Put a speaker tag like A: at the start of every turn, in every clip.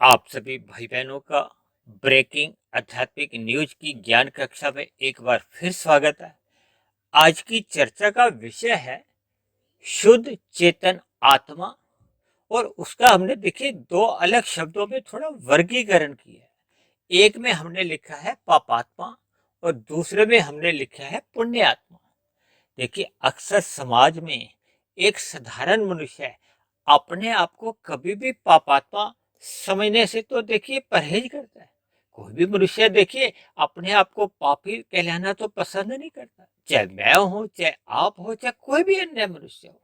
A: आप सभी भाई बहनों का ब्रेकिंग आध्यात्मिक न्यूज की ज्ञान कक्षा में एक बार फिर स्वागत है। आज की चर्चा का विषय है शुद्ध चेतन आत्मा। और उसका हमने देखिए दो अलग शब्दों में थोड़ा वर्गीकरण किया है। एक में हमने लिखा है पापात्मा और दूसरे में हमने लिखा है पुण्यात्मा। देखिए अक्सर समाज में एक साधारण मनुष्य अपने आप को कभी भी पापात्मा समझने से तो देखिए परहेज करता है। कोई भी मनुष्य देखिए अपने आप को पापी कहलाना तो पसंद नहीं करता, चाहे मैं हूं, चाहे आप हो, चाहे कोई भी अन्य मनुष्य हो।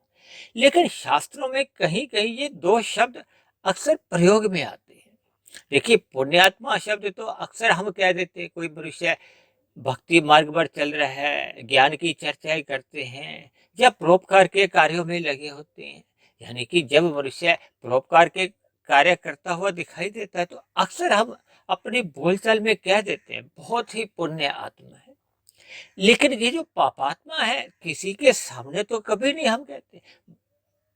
A: लेकिन शास्त्रों में कहीं कहीं ये दो शब्द अक्सर प्रयोग में आते हैं। देखिए पुण्यात्मा शब्द तो अक्सर हम कह देते हैं, कोई मनुष्य भक्ति मार्ग पर चल रहा है, ज्ञान की चर्चाएं करते हैं या परोपकार के कार्यों में लगे होते हैं। यानी कि जब मनुष्य परोपकार के कार्य करता हुआ दिखाई देता है तो अक्सर हम अपनी बोलचाल में कह देते हैं बहुत ही पुण्य आत्मा है। लेकिन ये जो पापात्मा है किसी के सामने तो कभी नहीं हम कहते,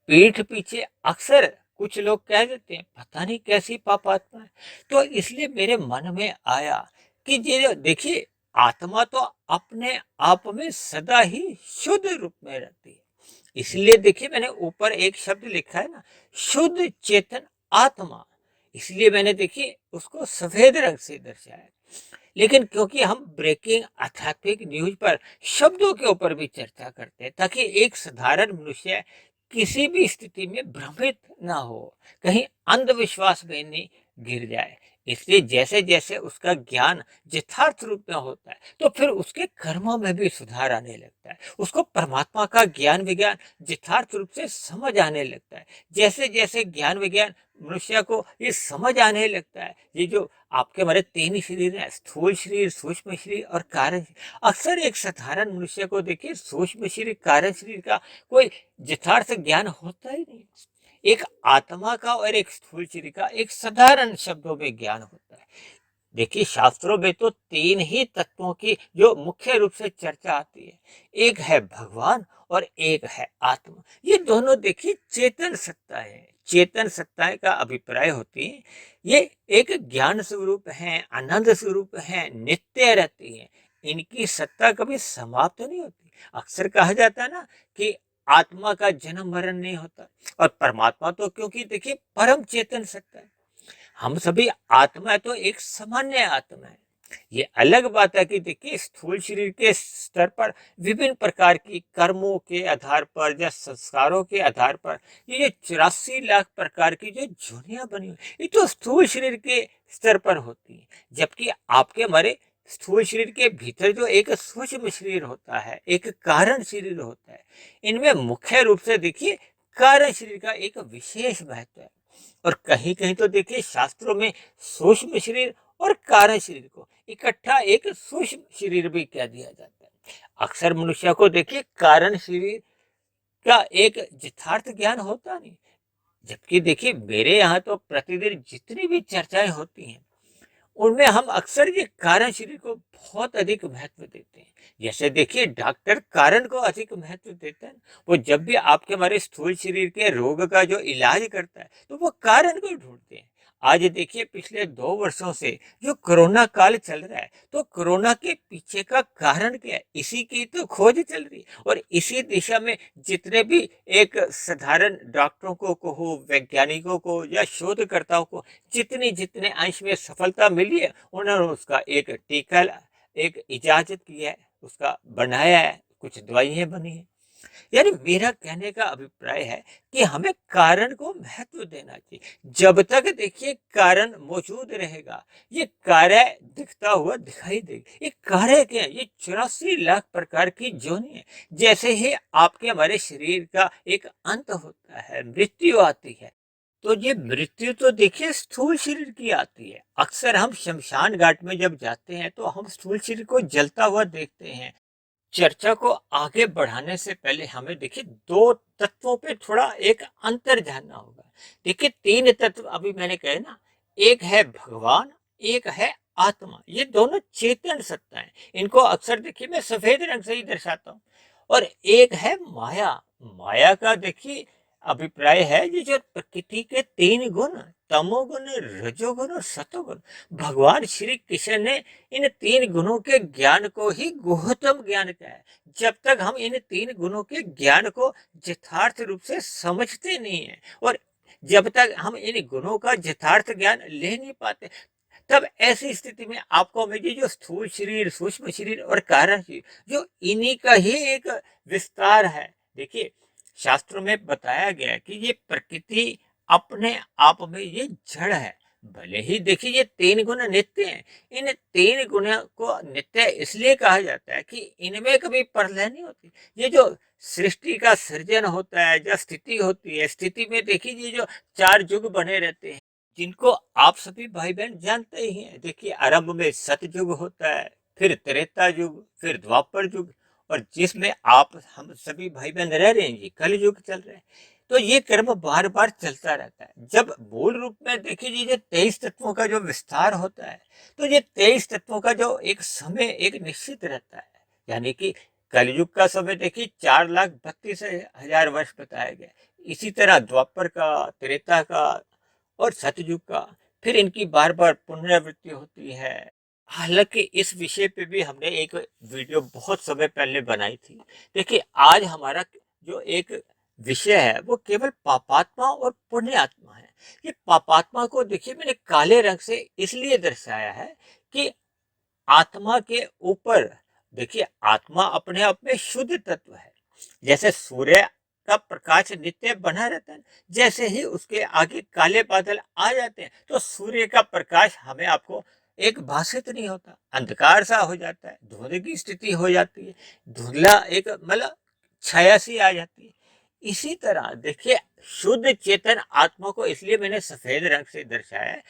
A: पीठ पीछे अक्सर कुछ लोग कह देते हैं पता नहीं कैसी पापात्मा है। तो इसलिए मेरे मन में आया कि ये देखिए आत्मा तो अपने आप में सदा ही शुद्ध रूप में रहती है। इसलिए देखिए मैंने ऊपर एक शब्द लिखा है ना, शुद्ध चेतन आत्मा। इसलिए मैंने देखिए उसको सफेद रंग से दर्शाया। लेकिन क्योंकि हम ब्रेकिंग आध्यात्मिक न्यूज पर शब्दों के ऊपर भी चर्चा करते हैं ताकि एक साधारण मनुष्य किसी भी स्थिति में भ्रमित ना हो, कहीं अंधविश्वास में नहीं गिर जाए। इसलिए जैसे जैसे उसका ज्ञान यथार्थ रूप में होता है तो फिर उसके कर्मों में भी सुधार आने लगता है, उसको परमात्मा का ज्ञान विज्ञान यथार्थ रूप से समझ आने लगता है। जैसे जैसे ज्ञान विज्ञान मनुष्य को ये समझ आने लगता है, ये जो आपके हमारे तीन शरीर है, स्थूल शरीर, सूक्ष्म शरीर और कारण शरीर। अक्सर एक साधारण मनुष्य को देखिए सूक्ष्म शरीर, कारण शरीर का कोई यथार्थ ज्ञान होता ही नहीं। एक आत्मा का और एक स्थूल शरीर का एक साधारण शब्दों में ज्ञान होता है। देखिए शास्त्रों में तो तीन ही तत्वों की जो मुख्य रूप से चर्चा आती है, एक है भगवान और एक है आत्मा। ये दोनों देखिए चेतन सत्ता है। चेतन सत्ताएं का अभिप्राय होती है ये एक ज्ञान स्वरूप है, आनंद स्वरूप है, नित्य रहती है। इनकी सत्ता कभी समाप्त नहीं होती। अक्सर कहा जाता है ना कि आत्मा का जन्म मरण नहीं होता, और परमात्मा तो क्योंकि देखिए परम चेतन सत्ता है। हम सभी आत्मा तो एक सामान्य आत्मा है। ये अलग बात है कि देखिए स्थूल शरीर के स्तर पर विभिन्न प्रकार की कर्मों के आधार पर या संस्कारों के आधार पर ये जो 84 लाख प्रकार की जो जोनियां बनी हुई ये तो स्थूल शरीर के स्तर पर होती है। जबकि आपके हमारे स्थूल शरीर के भीतर जो एक सूक्ष्म शरीर होता है, एक कारण शरीर होता है, इनमें मुख्य रूप से देखिए कारण शरीर का एक विशेष महत्व है। और कहीं कहीं तो देखिए शास्त्रों में सूक्ष्म शरीर और कारण शरीर को इकट्ठा एक सूक्ष्म शरीर भी कह दिया जाता है। अक्सर मनुष्य को देखिए कारण शरीर का एक यथार्थ ज्ञान होता नहीं। जबकि देखिए मेरे यहाँ तो प्रतिदिन जितनी भी चर्चाएं होती हैं उनमें हम अक्सर ये कारण शरीर को बहुत अधिक महत्व देते हैं। जैसे देखिए डॉक्टर कारण को अधिक महत्व देता है, वो जब भी आपके हमारे स्थूल शरीर के रोग का जो इलाज करता है तो वो कारण को ढूंढते हैं। आज देखिए पिछले 2 वर्षों से जो कोरोना काल चल रहा है तो कोरोना के पीछे का कारण क्या है, इसी की तो खोज चल रही है। और इसी दिशा में जितने भी एक साधारण डॉक्टरों को कहो, वैज्ञानिकों को या शोधकर्ताओं को जितनी जितने अंश में सफलता मिली है उन्होंने उसका एक टीका एक इजाजत किया है, उसका बनाया है, कुछ दवाइयां बनी है। यानी मेरा कहने का अभिप्राय है कि हमें कारण को महत्व देना चाहिए। जब तक देखिए कारण मौजूद रहेगा ये कार्य दिखता हुआ दिखाई देगा। ये कार्य क्या है, ये 84 लाख प्रकार की जोनि है। जैसे ही आपके हमारे शरीर का एक अंत होता है, मृत्यु आती है, तो ये मृत्यु तो देखिए स्थूल शरीर की आती है। अक्सर हम शमशान घाट में जब जाते हैं तो हम स्थूल शरीर को जलता हुआ देखते हैं। चर्चा को आगे बढ़ाने से पहले हमें देखिए दो तत्वों पे थोड़ा एक अंतर जानना होगा। देखिए तीन तत्व अभी मैंने कहे ना, एक है भगवान, एक है आत्मा। ये दोनों चेतन सत्ता है। इनको अक्सर देखिए मैं सफेद रंग से ही दर्शाता हूँ। और एक है माया। माया का देखिए अभिप्राय है ये जो प्रकृति के तीन गुण, तमोगुण, रजोगुण और सतोगुण। भगवान श्री कृष्ण ने इन तीन गुणों के ज्ञान को ही गुह्यतम ज्ञान कहा है। जब तक हम इन तीन गुणों के ज्ञान को यथार्थ रूप से समझते नहीं है और जब तक हम इन गुणों का यथार्थ ज्ञान ले नहीं पाते, तब ऐसी स्थिति में आपको मेरी जो स्थूल शरीर, सूक्ष्म शरीर और कारण शरीर, जो इन्हीं का ही एक विस्तार है। देखिए, शास्त्रों में बताया गया है कि ये प्रकृति अपने आप में ये जड़ है। भले ही देखिए ये तीन गुण नित्य हैं, इन तीन गुणों को नित्य इसलिए कहा जाता है कि इनमें कभी प्रलय नहीं होती। ये जो सृष्टि का सृजन होता है, जो स्थिति होती है, स्थिति में देखिए ये जो चार युग बने रहते हैं, जिनको आप सभी भाई बहन जानते ही हैं। देखिए, आरंभ में सतयुग होता है, फिर त्रेता युग, फिर द्वापर युग, और जिसमें आप हम सभी भाई बहन रह रहे हैं, ये कल युग चल रहे हैं। तो ये कर्म बार बार चलता रहता है। जब मूल रूप में देखिए ये 23 तत्वों का जो विस्तार होता है, तो ये 23 तत्वों का जो एक समय एक निश्चित रहता है, यानी कि कलयुग का समय देखिए 4,32,000 वर्ष बताया गया। इसी तरह द्वापर का, त्रेता का और सतयुग का, फिर इनकी बार बार पुनरावृत्ति होती है। हालांकि इस विषय पे भी हमने एक वीडियो बहुत समय पहले बनाई थी। देखिए, आज हमारा जो एक विषय है वो केवल पापात्मा और पुण्यात्मा है। ये पापात्मा को देखिए मैंने काले रंग से इसलिए दर्शाया है कि आत्मा के ऊपर, देखिए आत्मा अपने आप में शुद्ध तत्व है। जैसे सूर्य का प्रकाश नित्य बना रहता है, जैसे ही उसके आगे काले बादल आ जाते हैं तो सूर्य का प्रकाश हमें आपको एक भाषित नहीं होता, अंधकार सा हो जाता है, धुंध की स्थिति हो जाती है, धुंधला एक मतलब छाया सी आ जाती है। इसी तरह देखिए, शुद्ध चेतन आत्मा को इसलिए मैंने सफेद रंग से दर्शाया है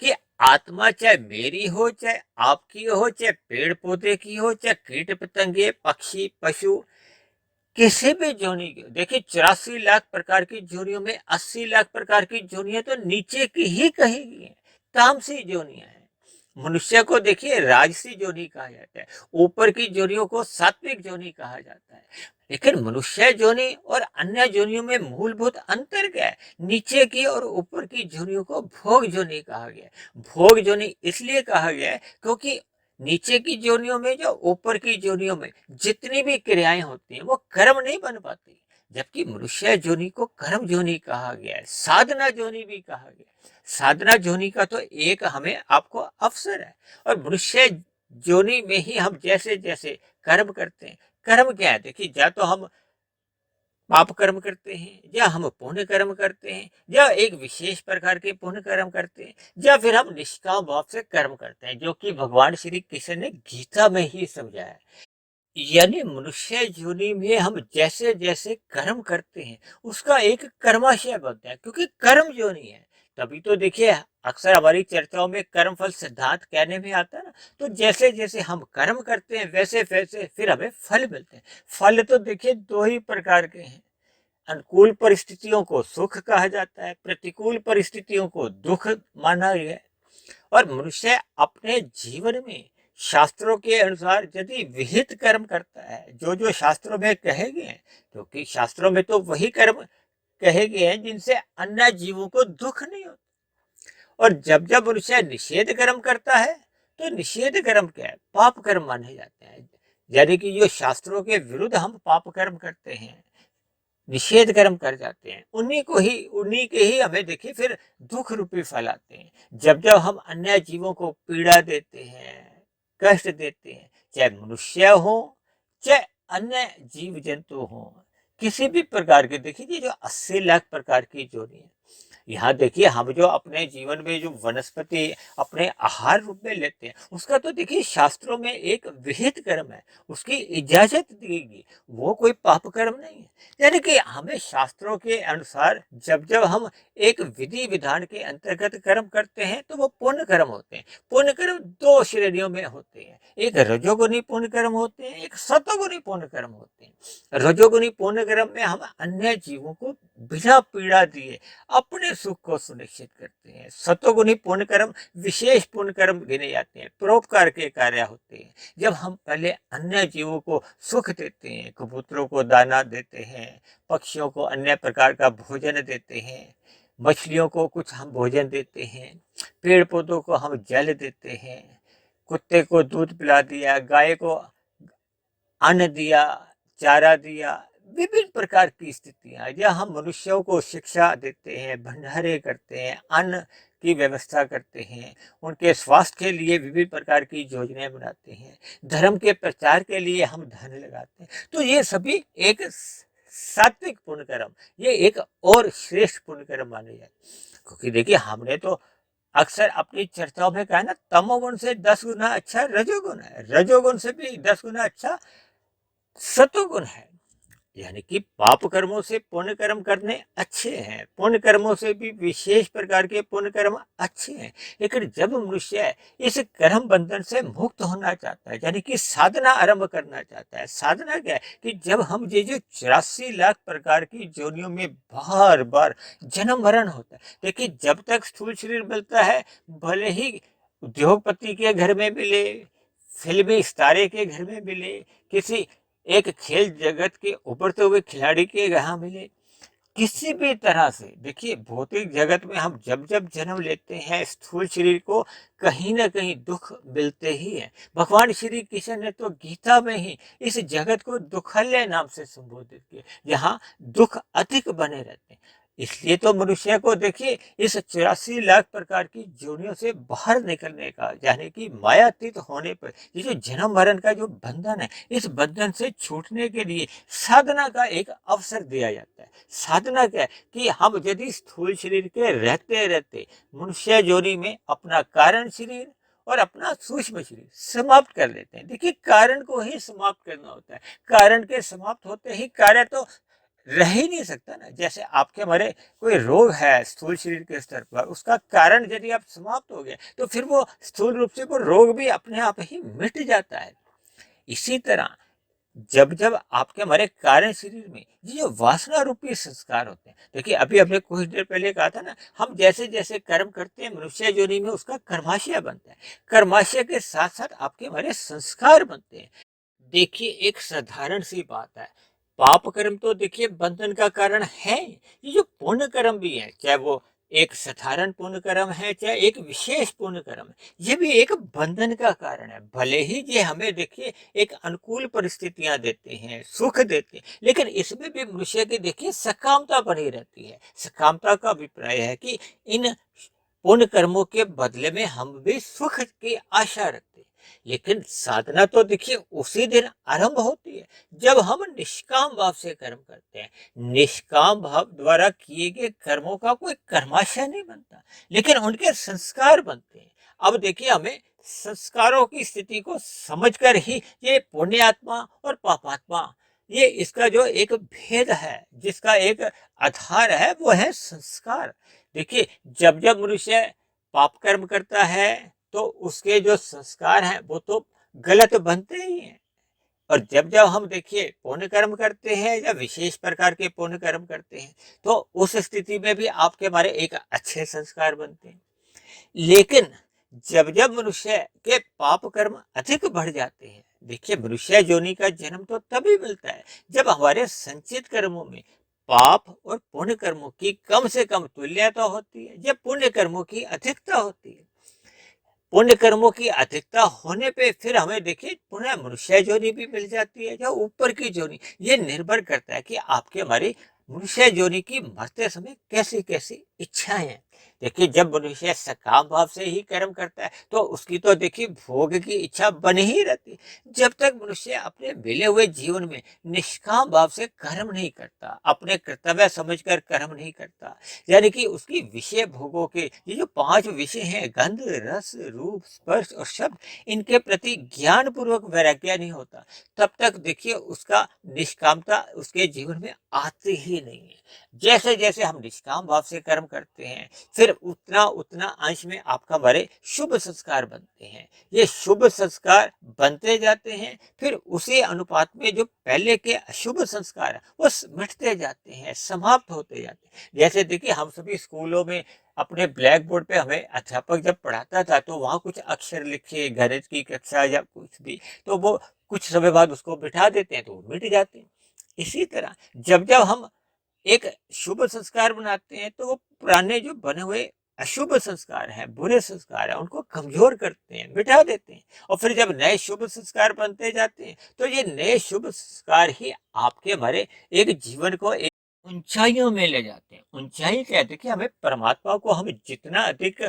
A: कि आत्मा चाहे मेरी हो, चाहे आपकी हो, चाहे पेड़ पौधे की हो, चाहे कीट पतंगे, पक्षी, पशु, किसी भी जोनी की। देखिए 84 लाख प्रकार की जोनियों में 80 लाख प्रकार की जोनियां तो नीचे की ही कही गई है, तामसी जोनियां हैं। मनुष्य को देखिए राजसी जोनी कहा जाता है, ऊपर की जोनियों को सात्विक जोनी कहा जाता है। लेकिन मनुष्य जोनी और अन्य जोनियों में मूलभूत अंतर क्या है? नीचे की और ऊपर की जोनियों को भोग जोनी कहा गया है। भोग जोनी इसलिए कहा गया है क्योंकि नीचे की जोनियों में जो ऊपर की जोनियों में जितनी भी क्रियाएं होती हैं वो कर्म नहीं बन पाती, जबकि मनुष्य जोनी को कर्म जोनी कहा गया है, साधना जोनी भी कहा गया है। साधना जोनी का तो एक हमें आपको अवसर है, और मनुष्य जोनी में ही हम जैसे जैसे कर्म करते हैं। कर्म क्या है? देखिए, या तो हम पाप कर्म करते हैं, या हम पुण्य कर्म करते हैं, या एक विशेष प्रकार के पुण्य कर्म करते हैं, या फिर हम निष्काम भाव से कर्म करते हैं, जो कि भगवान श्री कृष्ण ने गीता में ही समझाया है। यानी मनुष्य योनि में हम जैसे जैसे कर्म करते हैं उसका एक कर्माशय बनता है, क्योंकि कर्म योनि है। तभी तो देखिए अक्सर हमारी चर्चाओं में कर्म फल सिद्धांत कहने में आता है ना। तो जैसे जैसे हम कर्म करते हैं वैसे वैसे फिर हमें फल मिलते हैं। फल तो देखिए दो ही प्रकार के हैं, अनुकूल परिस्थितियों को सुख कहा जाता है, प्रतिकूल परिस्थितियों को दुख माना गया है। और मनुष्य अपने जीवन में शास्त्रों के अनुसार यदि विहित कर्म करता है, जो जो शास्त्रों में कहे गए हैं, क्योंकि शास्त्रों में तो वही कर्म कहे गए हैं जिनसे अन्य जीवों को दुख नहीं होता। और जब जब मनुष्य निषेध कर्म करता है तो निषेध कर्म क्या है? पाप कर्म माने जाते हैं। यानी कि जो शास्त्रों के विरुद्ध हम पाप कर्म करते हैं, निषेध कर्म कर जाते हैं, उन्हीं के ही हमें देखिए फिर दुख रूपी फल आते हैं। जब जब हम अन्य जीवों को पीड़ा देते हैं, कष्ट देते हैं, चाहे मनुष्य हो चाहे अन्य जीव जंतु हो, किसी भी प्रकार के, देखिए जो 80 लाख प्रकार की जोड़ी है, यहाँ देखिए हम जो अपने जीवन में जो वनस्पति अपने आहार रूप में लेते हैं उसका तो देखिए शास्त्रों में एक विहित कर्म है, उसकी इजाजत दी गई, वो कोई पाप कर्म नहीं है। यानी कि हमें शास्त्रों के अनुसार जब जब हम एक विधि विधान के अंतर्गत कर्म करते हैं तो वो पुण्य कर्म होते हैं। पुण्य कर्म दो श्रेणियों में होते हैं, एक रजोगुणी पुण्य कर्म होते हैं, एक सतोगुणी पुण्य कर्म होते हैं। रजोगुणी पुण्य कर्म में हम अन्य जीवों को बिना पीड़ा दिए अपने सुख को सुनिश्चित करते हैं। सतोगुणी पुण्य कर्म विशेष पुण्य कर्म गिने जाते हैं, परोपकार के कार्य होते हैं। जब हम पहले अन्य जीवों को सुख देते हैं, कबूतरों को दाना देते हैं, पक्षियों को अन्य प्रकार का भोजन देते हैं, मछलियों को कुछ हम भोजन देते हैं, पेड़ पौधों को हम जल देते हैं, कुत्ते को दूध पिला दिया, गाय को अन्न दिया, चारा दिया। विभिन्न प्रकार की स्थितियां या हम मनुष्यों को शिक्षा देते हैं, भंडारे करते हैं, अन्न की व्यवस्था करते हैं, उनके स्वास्थ्य के लिए विभिन्न प्रकार की योजनाएं बनाते हैं, धर्म के प्रचार के लिए हम धन लगाते हैं। तो ये सभी एक सात्विक पुण्य कर्म, ये एक और श्रेष्ठ पुण्य कर्म माने जाते। क्योंकि देखिए हमने तो अक्सर अपनी चर्चाओं में कहा ना, तमोगुण से 10 गुना अच्छा रजोगुण है, रजोगुण से भी 10 गुना अच्छा सतोगुण है। यानी कि पाप कर्मों से पुण्य कर्म करने अच्छे हैं, पुण्य कर्मों से भी विशेष प्रकार के पुण्य कर्म अच्छे हैं। लेकिन जब मनुष्य इस कर्म बंधन से मुक्त होना चाहता है, यानी कि साधना आरंभ करना चाहता है, साधना क्या है कि जब हम ये जो 84 लाख प्रकार की योनियों में बार बार जन्म मरण होता है, देखिए जब तक स्थूल शरीर मिलता है, भले ही उद्योगपति के घर में मिले, फिल्मी सितारे के घर में मिले, किसी एक खेल जगत के उभरते हुए खिलाड़ी के यहाँ मिले, किसी भी तरह से देखिए भौतिक जगत में हम जब जब जन्म लेते हैं, स्थूल शरीर को कहीं ना कहीं दुख मिलते ही है। भगवान श्री कृष्ण ने तो गीता में ही इस जगत को दुखल्य नाम से संबोधित किया, जहाँ दुख अधिक बने रहते हैं। इसलिए तो मनुष्य को देखिए इस 84 लाख प्रकार की योनियों से बाहर निकलने का, यानी कि मायातीत होने पर ये जो जन्म मरण का जो बंधन है, इस बंधन से छूटने के लिए साधना का एक अवसर दिया जाता है। साधना क्या है कि हम यदि स्थूल शरीर के रहते रहते मनुष्य योनि में अपना कारण शरीर और अपना सूक्ष्म शरीर समाप्त कर लेते हैं। देखिए कारण को ही समाप्त करना होता है, कारण के समाप्त होते ही कार्य तो रह ही नहीं सकता ना। जैसे आपके हमारे कोई रोग है स्थूल शरीर के स्तर पर, उसका कारण यदि आप समाप्त हो गए तो फिर वो स्थूल रूप से वो रोग भी अपने आप ही मिट जाता है। इसी तरह जब जब आपके हमारे कारण शरीर में ये जो वासना रूपी संस्कार होते हैं, देखिए अभी हमने कुछ देर पहले कहा था ना, हम जैसे जैसे कर्म करते हैं मनुष्य योनि में उसका कर्माशय बनता है, कर्माशय के साथ साथ आपके हमारे संस्कार बनते हैं। देखिए एक साधारण सी बात है, पाप कर्म तो देखिए बंधन का कारण है, ये जो पुण्य कर्म भी है, चाहे वो एक साधारण पुण्य कर्म है चाहे एक विशेष पुण्य कर्म है, ये भी एक बंधन का कारण है। भले ही ये हमें देखिए एक अनुकूल परिस्थितियां देते हैं, सुख देते हैं, लेकिन इसमें भी मनुष्य की देखिए सकामता बनी रहती है। सकामता का अभिप्राय है कि इन पुण्य कर्मों के बदले में हम भी सुख की आशा रखते हैं। लेकिन साधना तो देखिए उसी दिन आरंभ होती है जब हम निष्काम भाव से कर्म करते हैं। निष्काम भाव द्वारा किए गए कर्मों का कोई कर्माशय नहीं बनता, लेकिन उनके संस्कार बनते हैं। अब देखिए हमें संस्कारों की स्थिति को समझकर ही ये पुण्यात्मा और पापात्मा, ये इसका जो एक भेद है, जिसका एक आधार है, वो है संस्कार। देखिए जब जब मनुष्य पाप कर्म करता है तो उसके जो संस्कार हैं वो तो गलत बनते ही हैं, और जब जब हम देखिए पुण्य कर्म करते हैं या विशेष प्रकार के पुण्य कर्म करते हैं तो उस स्थिति में भी आपके हमारे एक अच्छे संस्कार बनते हैं। लेकिन जब जब मनुष्य के पाप कर्म अधिक बढ़ जाते हैं, देखिए मनुष्य योनि का जन्म तो तभी मिलता है जब हमारे संचित कर्मों में पाप और पुण्य कर्मों की कम से कम तुल्यता होती है, जब पुण्य कर्मों की अधिकता होती है। पुण्य कर्मों की अधिकता होने पे फिर हमें देखिए पुनः मनुष्य योनि भी मिल जाती है या ऊपर की योनि। ये निर्भर करता है कि आपके हमारी मनुष्य योनि की मरते समय कैसी कैसी इच्छाएं हैं। देखिए जब मनुष्य सकाम भाव से ही कर्म करता है तो उसकी तो देखिए भोग की इच्छा बनी ही रहती है। जब तक मनुष्य अपने मिले हुए जीवन में निष्काम भाव से कर्म नहीं करता, अपने कर्तव्य समझकर कर्म नहीं करता, यानी कि उसकी विषय भोगों के ये जो 5 विषय हैं, गंध रस रूप स्पर्श और शब्द, इनके प्रति ज्ञान पूर्वक वैराग्य नहीं होता, तब तक देखिए उसका निष्कामता उसके जीवन में आती ही नहीं है। जैसे जैसे हम निष्काम भाव से कर्म करते हैं फिर उतना उतना अंश में आपका हमारे शुभ संस्कार बनते हैं। ये शुभ संस्कार बनते जाते हैं, फिर उसी अनुपात में जो पहले के अशुभ संस्कार है वो मिटते जाते हैं, समाप्त होते जाते हैं। जैसे देखिए हम सभी स्कूलों में अपने ब्लैक बोर्ड पे हमें अध्यापक जब पढ़ाता था तो वहाँ कुछ अक्षर लिखे, गणित की कक्षा या कुछ भी, तो वो कुछ समय बाद उसको बिठा देते हैं तो वो मिट जाते हैं। इसी तरह जब जब हम एक शुभ संस्कार बनाते हैं, तो वो पुराने जो बने हुए अशुभ संस्कार हैं, बुरे संस्कार हैं, उनको कमजोर करते हैं, मिटा देते हैं। और फिर जब नए शुभ संस्कार बनते जाते हैं, तो ये नए शुभ संस्कार ही आपके हमारे एक जीवन को एक ऊंचाइयों में ले जाते हैं। ऊंचाई क्या है? देखिए, हमें परमात्मा को हम जितना अधिक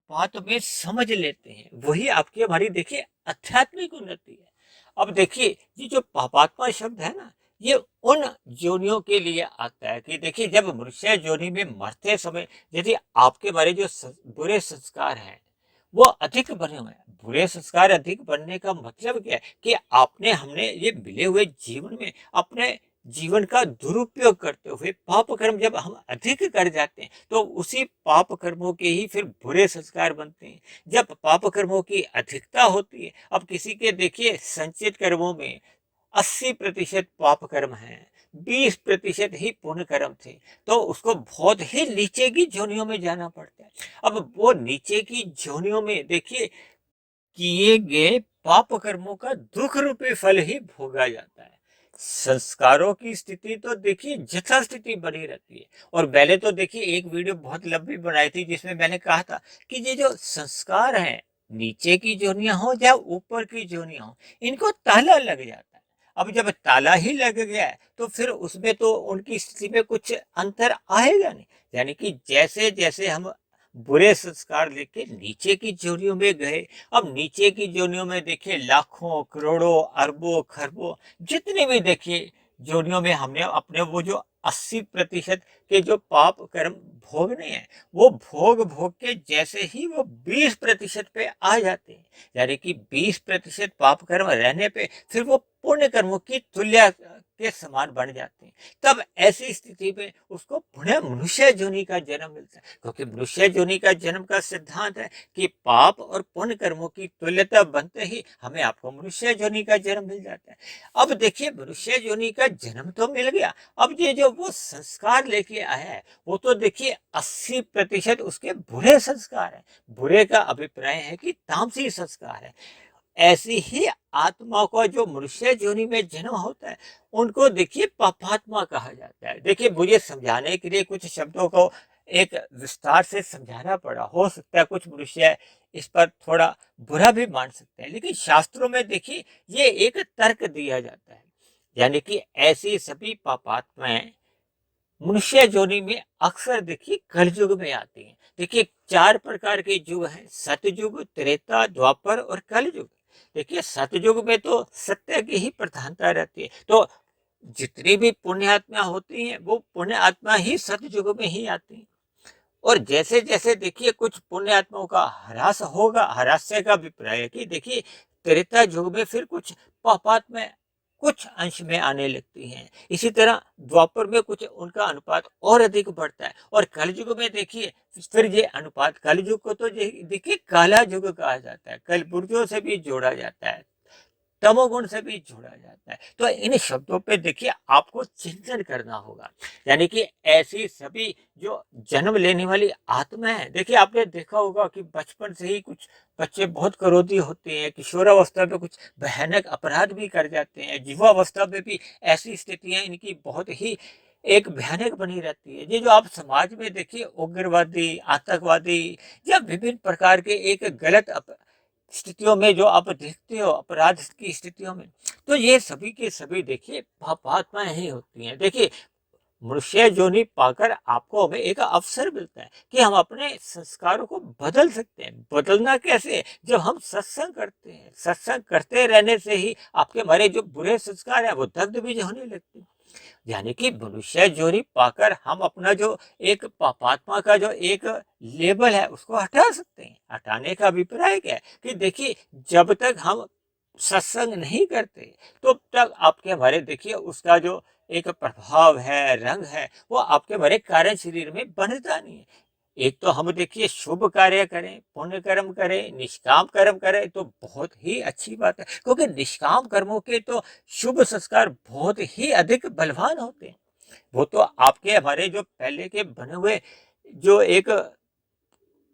A: बात में समझ लेते हैं, वही आपकी हमारी देखिए आध्यात्मिक उन्नति है। अब देखिए, ये जो पापात्मा शब्द है ना, ये उन योनियों के लिए आता है कि देखिए, जब मनुष्य योनि में मरते समय यदि आपके बारे जो बुरे संस्कार हैं वो अधिक बने हुए हैं। बुरे संस्कार अधिक बनने का मतलब क्या है? कि आपने हमने ये मिले हुए जीवन में अपने जीवन का दुरुपयोग करते हुए पाप कर्म जब हम अधिक कर जाते हैं, तो उसी पाप कर्मों के ही फिर बुरे संस्कार बनते हैं। जब पाप कर्मों की अधिकता होती है, अब किसी के देखिए संचित कर्मों में 80% पाप कर्म हैं, 20% ही पुण्य कर्म थे, तो उसको बहुत ही नीचे की जोनियों में जाना पड़ता है। अब वो नीचे की जोनियों में देखिए, किए गए पाप कर्मों का दुख रूपी फल ही भोगा जाता है। संस्कारों की स्थिति तो देखिए यथास्थिति बनी रहती है। और मैंने तो देखिए एक वीडियो बहुत लंबी बनाई थी, जिसमें मैंने कहा था कि ये जो संस्कार हैं, नीचे की जोनियां हो या ऊपर की जोनियां हो, इनको ताला लग जाता है। अब जब ताला ही लग गया है, तो फिर उसमें तो उनकी स्थिति में कुछ अंतर आएगा नहीं। यानी कि जैसे जैसे हम बुरे संस्कार लेके नीचे की जोनियों में गए, अब नीचे की जोनियों में देखिए लाखों करोड़ों अरबों खरबों जितने भी देखिए जोनियों में हमने अपने वो जो 80% के जो पाप कर्म भोगने हैं, वो भोग भोग के जैसे ही वो 20% पे आ जाते हैं, यानी कि 20% पाप कर्म रहने पे फिर वो पुण्य कर्मों की तुल्य के समान बन जाते हैं। तब ऐसी स्थिति में उसको पुनः मनुष्य योनि का जन्म मिलता है, क्योंकि मनुष्य योनि का जन्म का सिद्धांत है कि पाप और पुण्य कर्मों की तुल्यता बनते ही हमें आपको मनुष्य योनि का जन्म मिल जाता है। अब देखिए, मनुष्य योनि का जन्म तो मिल गया, अब ये जो वो संस्कार लेके आया है, वो तो देखिए 80% उसके बुरे संस्कार है। बुरे का अभिप्राय है कि तामसी संस्कार है। ऐसी ही आत्मा का जो मनुष्य योनि में जन्म होता है, उनको देखिए पापात्मा कहा जाता है। देखिए, मुझे समझाने के लिए कुछ शब्दों को एक विस्तार से समझाना पड़ा, हो सकता है कुछ मनुष्य इस पर थोड़ा बुरा भी मान सकते हैं, लेकिन शास्त्रों में देखिए ये एक तर्क दिया जाता है। यानी कि ऐसी सभी पापात्माएं मनुष्य योनि में अक्सर देखिए कलयुग में आती हैं। देखिए, 4 प्रकार के युग हैं: सतयुग, त्रेता, द्वापर और कलयुग। देखिए, सतयुग में तो सत्य की ही प्रधानता रहती है, तो जितनी भी पुण्य आत्मा होती हैं, वो पुण्य आत्मा ही सतयुग में ही आती हैं। और जैसे जैसे देखिए कुछ पुण्य आत्माओं का ह्रास होगा, ह्रास्य का अभिप्राय है कि देखिए त्रेता युग में फिर कुछ पापात्मा कुछ अंश में आने लगती हैं। इसी तरह द्वापर में कुछ उनका अनुपात और अधिक बढ़ता है, और कलयुग में देखिए फिर ये अनुपात, कलयुग को तो देखिए काला युग कहा जाता है, कलपुर्जों से भी जोड़ा जाता है, तमोगुण से भी जोड़ा जाता है। तो इन शब्दों पे देखिए आपको चिंतन करना होगा। यानी कि ऐसी सभी जो जन्म लेने वाली आत्मा है, देखिए आपने देखा होगा कि बचपन से ही कुछ बच्चे बहुत क्रोधी होते हैं, किशोरावस्था में कुछ भयानक अपराध भी कर जाते हैं, युवावस्था में भी ऐसी स्थितियां इनकी बहुत ही एक भयानक बनी रहती है। ये जो आप समाज में देखिए उग्रवादी, आतंकवादी या विभिन्न प्रकार के एक गलत स्थितियों में जो आप देखते हो, अपराध की स्थितियों में, तो ये सभी के सभी देखिए पापात्माएं ही होती हैं। देखिए, मनुष्य योनि पाकर आपको हमें एक अवसर मिलता है कि हम अपने संस्कारों को बदल सकते हैं। बदलना कैसे? जब हम सत्संग करते हैं, सत्संग करते रहने से ही आपके हमारे जो बुरे संस्कार है वो दग्ध भी होने लगते हैं। यानी कि मनुष्य योनि पाकर हम अपना जो एक पापात्मा का जो एक लेबल है उसको हटा सकते हैं। हटाने का अभिप्राय क्या है? कि देखिए, जब तक हम सत्संग नहीं करते, तो तक आपके हमारे देखिए उसका जो एक प्रभाव है, रंग है, वो आपके हमारे कार्य शरीर में बनता नहीं है। एक तो हम देखिए शुभ कार्य करें, पुण्य कर्म करें, निष्काम कर्म करें, तो बहुत ही अच्छी बात है, क्योंकि निष्काम कर्मों के तो शुभ संस्कार बहुत ही अधिक बलवान होते हैं। वो तो आपके हमारे जो पहले के बने हुए जो एक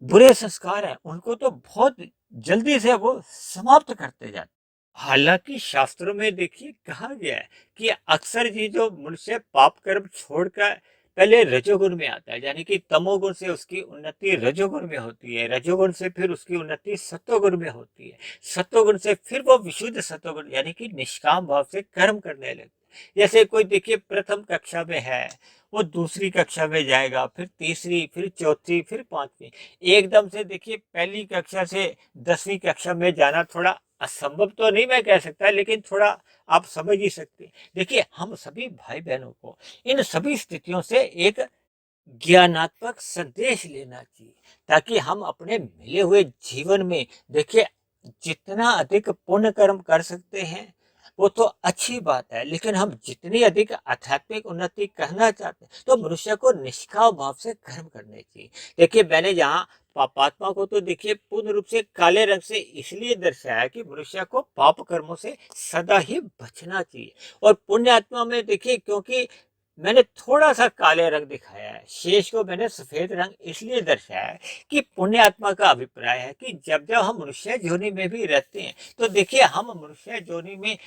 A: बुरे संस्कार हैं, उनको तो बहुत जल्दी से वो समाप्त करते जाते हैं। हालांकि शास्त्रों में देखिए कहा गया है कि अक्सर ये जो मनुष्य पाप कर्म छोड़कर पहले रजोगुण में आता है, यानी कि तमोगुण से उसकी उन्नति रजोगुण में होती है, रजोगुण से फिर उसकी उन्नति सत्वगुण में होती है, सत्वगुण से फिर वो विशुद्ध सत्वगुण यानी कि निष्काम भाव से कर्म करने लगते। जैसे कोई देखिए प्रथम कक्षा में है, वो दूसरी कक्षा में जाएगा, फिर तीसरी, फिर चौथी, फिर पांचवी। एकदम से देखिए पहली कक्षा से 10वीं कक्षा में जाना थोड़ा असंभव तो नहीं मैं कह सकता, लेकिन थोड़ा आप समझ ही सकते हैं। देखिए हम सभी भाई बहनों को इन सभी स्थितियों से एक ज्ञानात्मक संदेश लेना चाहिए, ताकि हम अपने मिले हुए जीवन में देखिए जितना अधिक पुण्य कर्म कर सकते हैं वो तो अच्छी बात है, लेकिन हम जितनी अधिक आध्यात्मिक उन्नति करना चाहते हैं तो मनुष्य को निष्काम भाव से कर्म करने चाहिए। देखिए मैंने यहाँ पापात्मा को तो देखिए पूर्ण रूप से काले रंग से इसलिए दर्शाया कि मनुष्य को पाप कर्मों से सदा ही बचना चाहिए, और पुण्य आत्मा में देखिए क्योंकि मैंने थोड़ा सा काले रंग दिखाया है, शेष को मैंने सफेद रंग इसलिए दर्शाया है कि पुण्य आत्मा का अभिप्राय है कि जब जब हम मनुष्य योनि में भी रहते हैं तो देखिए हम मनुष्य योनि में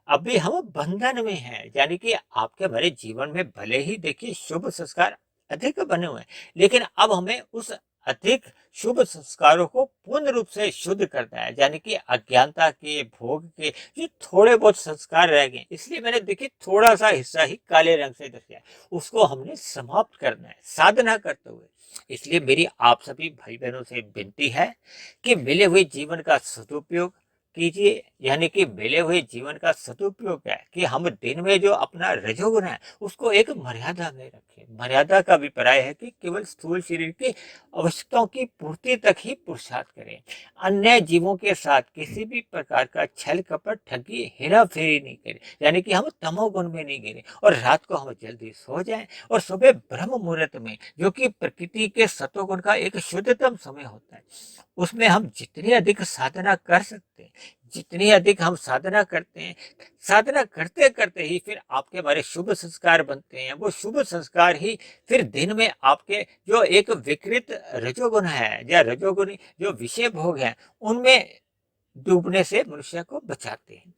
A: अभी हम बंधन में हैं, यानी कि आपके हमारे जीवन में भले ही देखिए शुभ संस्कार अधिक बने हुए हैं, लेकिन अब हमें उस अधिक शुभ संस्कारों को पूर्ण रूप से शुद्ध करना है, यानी कि अज्ञानता के भोग के जो थोड़े बहुत संस्कार रह गए, इसलिए मैंने देखिए थोड़ा सा हिस्सा ही काले रंग से दर्शाया, उसको हमने समाप्त करना है साधना करते हुए। इसलिए मेरी आप सभी भाई बहनों से विनती है कि मिले हुए जीवन का सदुपयोग कीजिए, यानी कि मिले हुए जीवन का सदुपयोग है कि हम दिन में जो अपना रजोगुण है उसको एक मर्यादा में रखें। मर्यादा का अभिप्राय है कि केवल स्थूल शरीर की आवश्यकताओं की पूर्ति तक ही पुरुषार्थ करें, अन्य जीवों के साथ किसी भी प्रकार का छल कपट ठगी हेरा फेरी नहीं करें, यानी कि हम तमोगुण में नहीं गिरे, और रात को हम जल्दी सो जाएं और सुबह ब्रह्म मुहूर्त में, जो कि प्रकृति के सत्वगुण का एक शुद्धतम समय होता है, उसमें हम जितनी अधिक साधना कर सकते हैं, जितनी अधिक हम साधना करते हैं, साधना करते करते ही फिर आपके हमारे शुभ संस्कार बनते हैं, वो शुभ संस्कार ही फिर दिन में आपके जो एक विकृत रजोगुण है या रजोगुणी जो विषय भोग है उनमें डूबने से मनुष्य को बचाते हैं।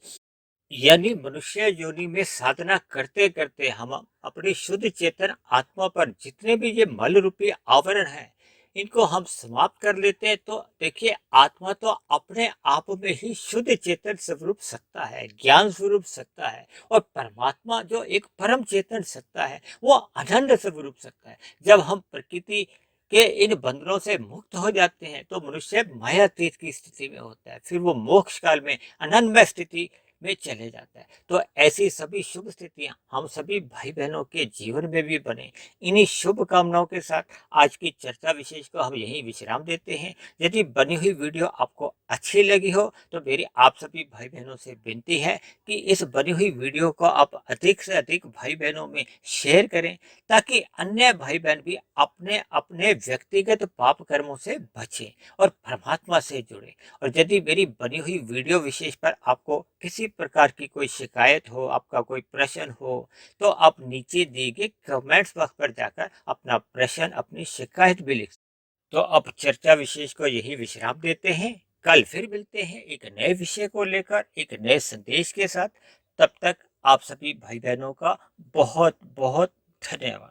A: यानी मनुष्य योनि में साधना करते करते हम अपनी शुद्ध चेतन आत्मा पर जितने भी ये मल रूपी आवरण है इनको हम समाप्त कर लेते हैं, तो देखिए आत्मा तो अपने आप में ही शुद्ध चेतन स्वरूप सत्ता है, ज्ञान स्वरूप सत्ता है, और परमात्मा जो एक परम चेतन सत्ता है वो अनंत स्वरूप सत्ता है। जब हम प्रकृति के इन बंधनों से मुक्त हो जाते हैं तो मनुष्य मायातीत की स्थिति में होता है, फिर वो मोक्ष काल में आनंदमय स्थिति में चले जाता है। तो ऐसी सभी शुभ स्थितियां हम सभी भाई बहनों के जीवन में भी बने, इन्हीं शुभ कामनाओं के साथ आज की चर्चा विशेष को हम यहीं विश्राम देते हैं। यदि बनी हुई वीडियो आपको अच्छी लगी हो तो मेरी आप सभी भाई बहनों से विनती है कि इस बनी हुई वीडियो को आप अधिक से अधिक भाई बहनों में शेयर करें, ताकि अन्य भाई बहन भी अपने अपने व्यक्तिगत पाप कर्मों से बचें और परमात्मा से जुड़े। और यदि मेरी बनी हुई वीडियो विशेष पर आपको किसी प्रकार की कोई शिकायत हो, आपका कोई प्रश्न हो, तो आप नीचे दिए गए कमेंट्स बॉक्स पर जाकर अपना प्रश्न, अपनी शिकायत भी लिख। तो अब चर्चा विशेष को यही विश्राम देते हैं, कल फिर मिलते हैं एक नए विषय को लेकर, एक नए संदेश के साथ। तब तक आप सभी भाई बहनों का बहुत बहुत धन्यवाद।